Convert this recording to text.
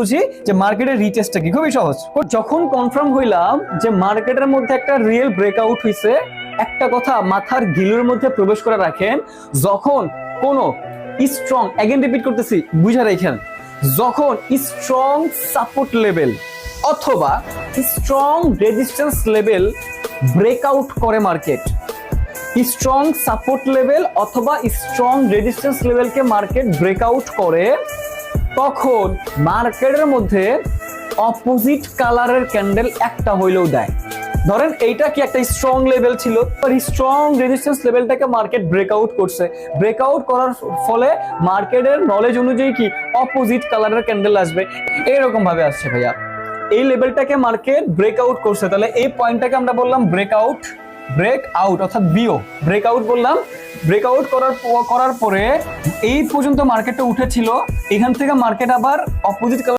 বুঝি যে মার্কেটের রিটেস্টটা কি, খুবই সহজ। যখন কনফার্ম হইলাম যে মার্কেটের মধ্যে একটা রিয়েল ব্রেকআউট হইছে, একটা কথা মাথার গিলুর মধ্যে প্রবেশ করে রাখেন, যখন কোনো স্ট্রং, এগেন রিপিট করতেছি, বুঝা রাখেন, যখন স্ট্রং সাপোর্ট লেভেল অথবা স্ট্রং রেজিস্ট্যান্স লেভেল ব্রেকআউট করে মার্কেট, স্ট্রং সাপোর্ট লেভেল অথবা স্ট্রং রেজিস্ট্যান্স লেভেলকে মার্কেট ব্রেকআউট করে, তখন মার্কেটের মধ্যে অপোজিট কালারের ক্যান্ডেল একটা হইলেও দেয়। ধরেন এইটা কি একটা স্ট্রং লেভেল ছিল, স্ট্রং রেজিস্ট্যান্স লেভেলটাকে মার্কেট ব্রেকআউট করছে, ব্রেকআউট করার ফলে মার্কেটের নলেজ অনুযায়ী কি অপোজিট কালারের ক্যান্ডেল আসবে, এরকম ভাবে আসছে ভাইয়া। এই লেভেলটাকে মার্কেট ব্রেকআউট করছে, তাহলে এই পয়েন্টটাকে আমরা বললাম ব্রেকআউট, ব্রেকআউট অর্থাৎ বিও ব্রেকআউট বললাম। ব্রেকআউট করার পরে এই পর্যন্ত মার্কেটটা উঠেছিল, এখান থেকে মার্কেট আবার অপোজিট